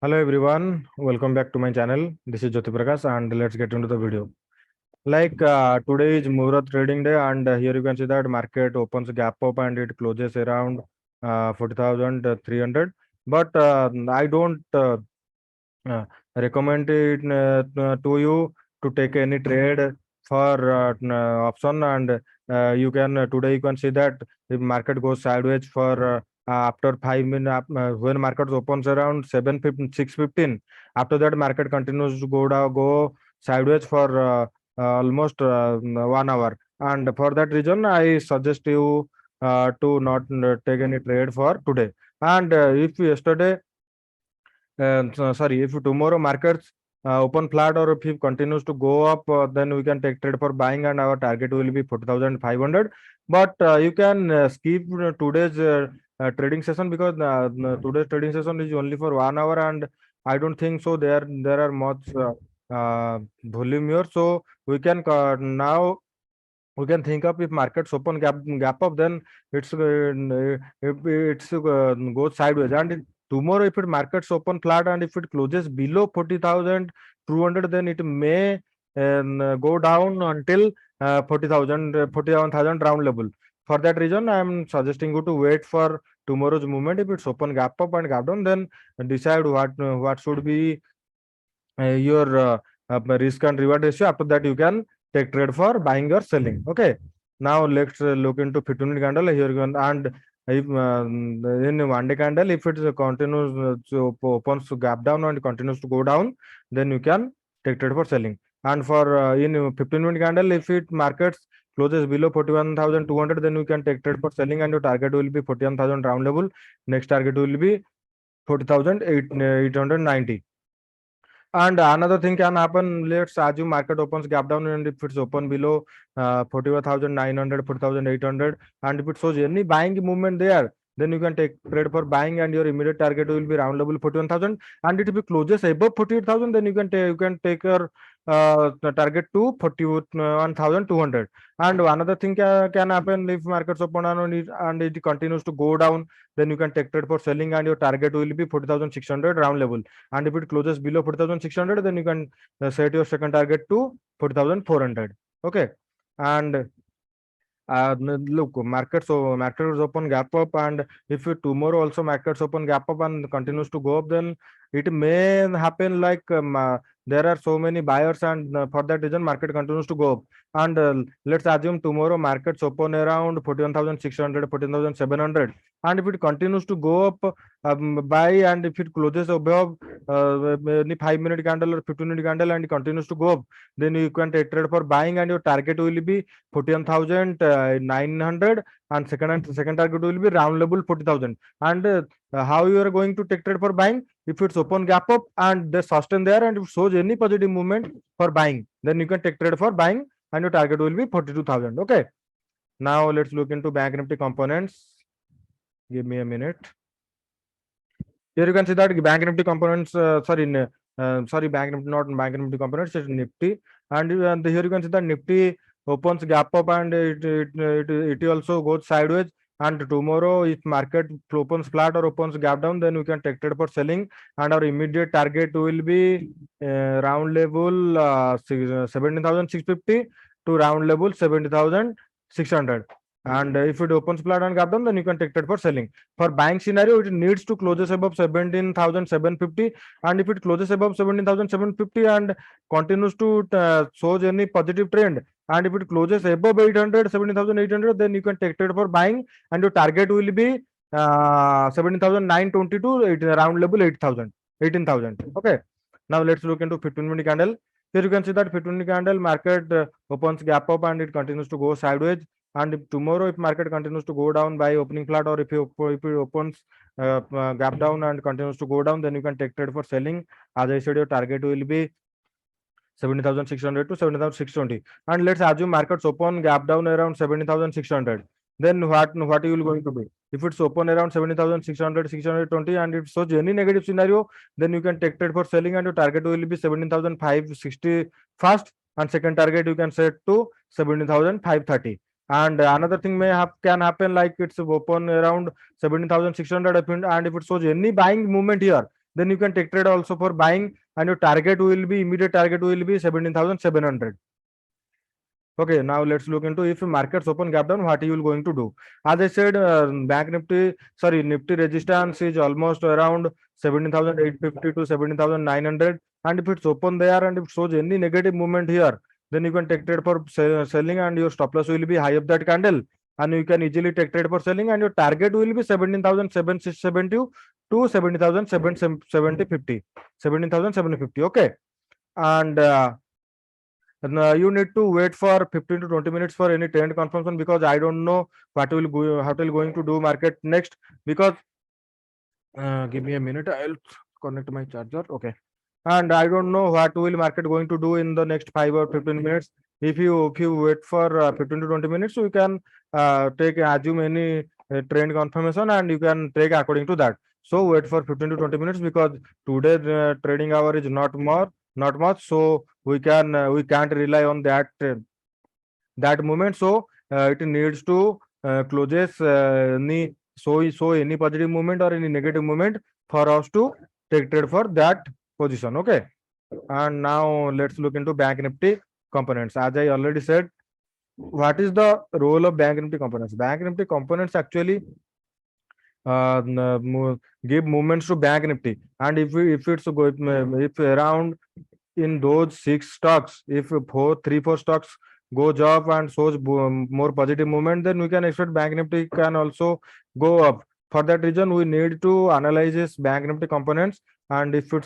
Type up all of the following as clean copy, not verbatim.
Hello everyone, welcome back to my channel. This is Jyoti Prakash and let's get into the video. Today is Muhurat trading day and here you can see that market opens gap up and it closes around 40,300. But I don't uh, recommend it to you to take any trade for option and you can today you can see that the market goes sideways for after 5 minutes when market opens around 7:15 6:15. After that market continues to go down, go sideways for almost 1 hour, and for that reason I suggest you to not take any trade for today. And if yesterday sorry, if tomorrow markets open flat or if it continues to go up, then we can take trade for buying and our target will be 40,500. But you can skip today's trading session because today's trading session is only for 1 hour and I don't think so there are much volume here. So we can now we can think of if markets open gap up, then it's if it's goes sideways, and tomorrow if it markets open flat and if it closes below 40,200, then it may go down until 40,000 41,000 round level. For that reason I am suggesting you to wait for tomorrow's movement. If it's open gap up and gap down, then decide what should be your risk and reward ratio. After that you can take trade for buying or selling. Okay, now let's look into 15-minute candle here you can, and if in 1 day candle, if it continues to opens to gap down and continues to go down, then you can take trade for selling. And for in 15-minute candle, if it markets closes below 41,200, then you can take trade for selling and your target will be 41,000 round level. Next target will be 40,890. And another thing can happen. Let's assume market opens gap down, and if it's open below 41,900, 40,800, and if it shows any buying movement there, then you can take trade for buying, and your immediate target will be round level 41,000. And if it closes above 48,000, then you can take your the target to 41,200. And another thing can happen if markets open and it continues to go down, then you can take trade for selling, and your target will be 40,600 round level. And if it closes below 40,600, then you can set your second target to 40,400. Okay, and look, market is open gap up, and if it tomorrow also markets open gap up and continues to go up, then it may happen there are so many buyers, and for that reason market continues to go up. And let's assume tomorrow markets open around 41,600, 14,700, and if it continues to go up buy, and if it closes above any 5-minute candle or 15-minute candle and it continues to go up, then you can take trade for buying, and your target will be 41,900, and second target will be round level 40,000. And how you are going to take trade for buying? If it's open gap up and they sustain there and it shows any positive movement for buying, then you can take trade for buying and your target will be 42,000. Okay, now let's look into bank nifty components. Give me a minute. Here you can see that bank nifty components, sorry, bank nifty, not bank nifty components, it's nifty. And here you can see that nifty opens gap up and it also goes sideways. And tomorrow if market opens flat or opens gap down, then we can take trade for selling, and our immediate target will be round level 17,650 to round level 70,600. And if it opens flat and gap down, then you can take trade for selling. For buying scenario, it needs to closes above 17,750, and if it closes above 17,750 and continues to shows any positive trend, and if it closes above 800, 17,800, then you can take trade for buying, and your target will be 17,920 to round level 8,000, 18,000. Okay, now let's look into 15-minute candle. Here you can see that 15-minute candle market opens gap up and it continues to go sideways. And if tomorrow if market continues to go down by opening flat, or if it opens gap down and continues to go down, then you can take trade for selling. As I said, your target will be 70,600 to 70,620. And let's assume markets open gap down around 70,600. Then what you will going to be? If it's open around 70,600, 620, and it shows any negative scenario, then you can take trade for selling, and your target will be 17,560 first, and second target you can set to 17,530. And another thing can happen, like it's open around 17,600, and if it shows any buying movement here, then you can take trade also for buying, and your target will be, immediate target will be 17,700. Okay, now let's look into if markets open gap down, what you will going to do. As I said, bank nifty, sorry, nifty resistance is almost around 17,850 to 17,900, and if it's open there and if it shows any negative movement here, then you can take trade for selling, and your stop loss will be high of that candle, and you can easily take trade for selling, and your target will be 17,770 to 17,750, 17,750. Okay, and you need to wait for 15 to 20 minutes for any trend confirmation, because I don't know what will go, how will going to do market next, because give me a minute, I'll connect my charger. Okay, and I don't know what will market going to do in the next 5 or 15 minutes. If you wait for 15 to 20 minutes, you can take assume any trend confirmation, and you can take according to that. So wait for 15 to 20 minutes, because today trading hour is not much, so we can't rely on that moment. So it needs to closes any, so any positive movement or any negative movement for us to take trade for that position. Okay, and now let's look into bank nifty components. As I already said, what is the role of bank nifty components? Bank nifty components actually give movements to bank nifty, and if it's go, if around in those 6 stocks, if four stocks goes up and shows more positive movement, then we can expect bank nifty can also go up. For that reason, we need to analyze this bank nifty components, and if it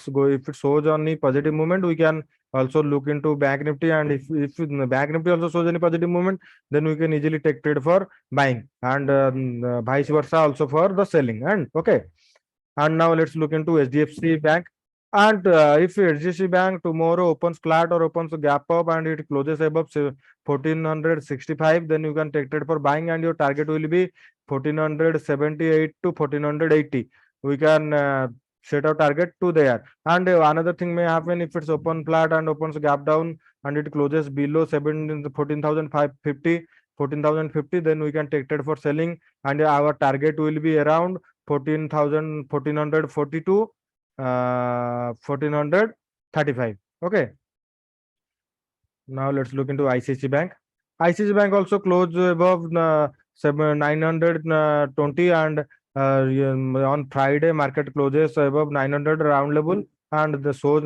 shows any positive movement, we can also look into bank nifty, and if the bank nifty also shows any positive movement, then we can easily take trade for buying, and vice versa also for the selling. And okay, and now let's look into HDFC Bank. And if HDFC Bank tomorrow opens flat or opens a gap up and it closes above 1465, then you can take trade for buying, and your target will be 1478 to 1480. We can set our target to there. And another thing may happen, if it's open flat and opens a gap down and it closes below 14,550, 14,050, then we can take trade for selling, and our target will be around 14,140 to 1435. Okay, now let's look into ICICI Bank. ICICI Bank also closed above 920, and on Friday market closes above 900 round level, and the shows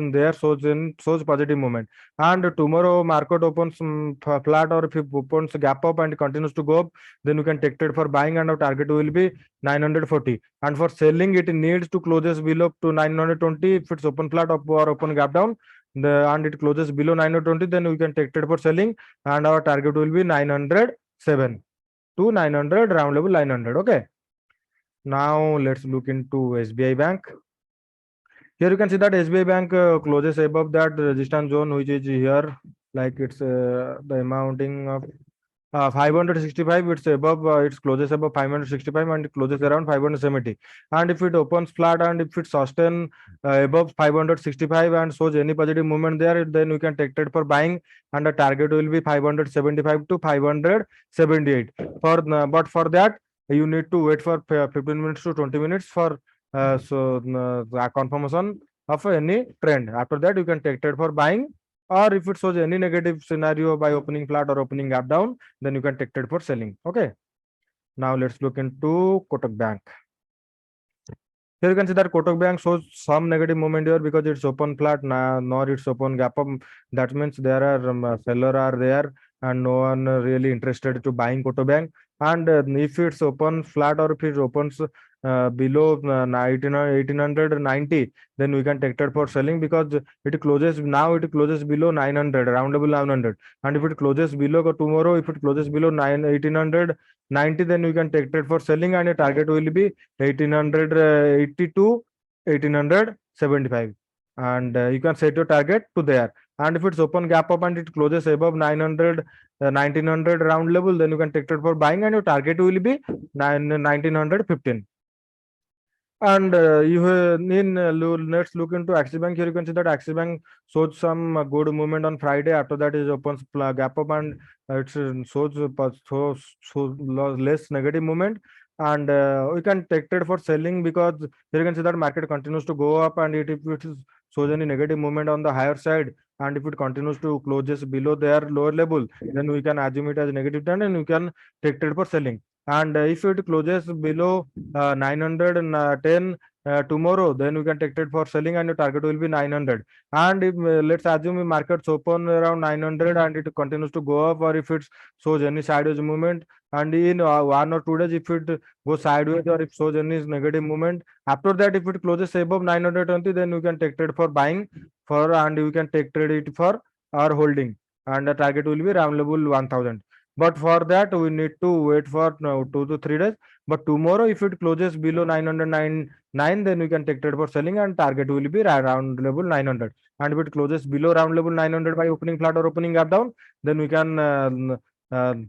positive movement. And tomorrow market opens flat, or if it opens gap up and continues to go up, then you can take trade for buying, and our target will be 940. And for selling, it needs to closes below to 920. If it's open flat up or open gap down, and it closes below 920, then we can take trade for selling, and our target will be 907 to 900 round level 900. Okay, now let's look into SBI Bank. Here you can see that SBI Bank closes above that resistance zone, which is here, like it's the amounting of 565. It's above, it closes above 565, and it closes around 570. And if it opens flat and if it sustains above 565 and shows any positive movement there, then we can take trade for buying, and the target will be 575 to 578. But for that, you need to wait for 15 minutes to 20 minutes for the confirmation of any trend. After that, you can take trade for buying, or if it shows any negative scenario by opening flat or opening gap down, then you can take trade for selling. Okay, now let's look into Kotak Bank. Here you can see that Kotak Bank shows some negative movement here, because it's open flat, nor it's open gap up. That means there are seller are there, and no one really interested to buying Kotak Bank. And if it's open flat, or if it opens below 1890, then we can take trade for selling, because it closes below 900 round level 900. And if it closes below tomorrow, if it closes below 1890, then we can take trade for selling, and your target will be 1880 to 1875, and you can set your target to there. And if it's open gap up and it closes above 900 1900 round level, then you can take trade for buying, and your target will be 1915. And let's look into Axis Bank. Here you can see that Axis Bank showed some good movement on Friday. After that, it opens gap up, and it shows less negative movement. and we can take trade for selling, because here you can see that market continues to go up, and if it shows any negative movement on the higher side, and if it continues to closes below their lower level, then we can assume it as negative trend and we can take trade for selling. And if it closes below 910 tomorrow, then we can take trade for selling, and your target will be 900. And if let's assume the markets open around 900 and it continues to go up, or if it shows any sideways movement, and in 1 or 2 days if it goes sideways, or if shows any negative movement, after that if it closes above 920, then we can take trade for buying for, and we can take trade it for our holding, and the target will be round level 1000. But for that we need to wait for 2 to 3 days. But tomorrow if it closes below 909, then we can take trade for selling, and target will be round level 900. And if it closes below round level 900 by opening flat or opening gap down, then we can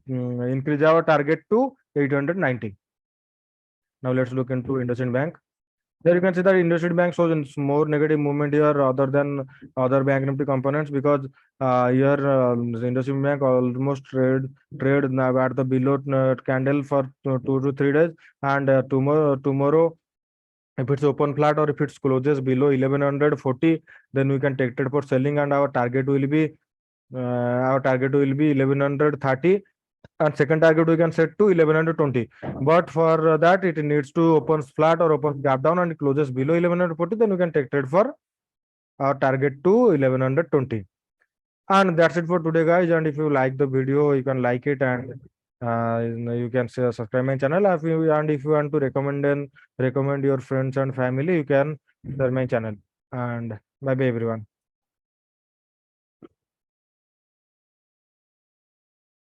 increase our target to 890. Now let's look into IndusInd Bank. There you can see that IndusInd Bank shows more negative movement here other than other bank Nifty components, because here IndusInd Bank almost trade now at the below candle for 2 to 3 days, and tomorrow if it's open flat or if it closes below 1140, then we can take trade for selling, and our target will be 1130, and second target we can set to 1120. But for that it needs to open flat or open gap down and it closes below 1140, then we can take trade for our target to 1120. And that's it for today, guys. And if you like the video, you can like it, and you can subscribe my channel. And if you want to recommend your friends and family, you can share my channel. And bye bye everyone.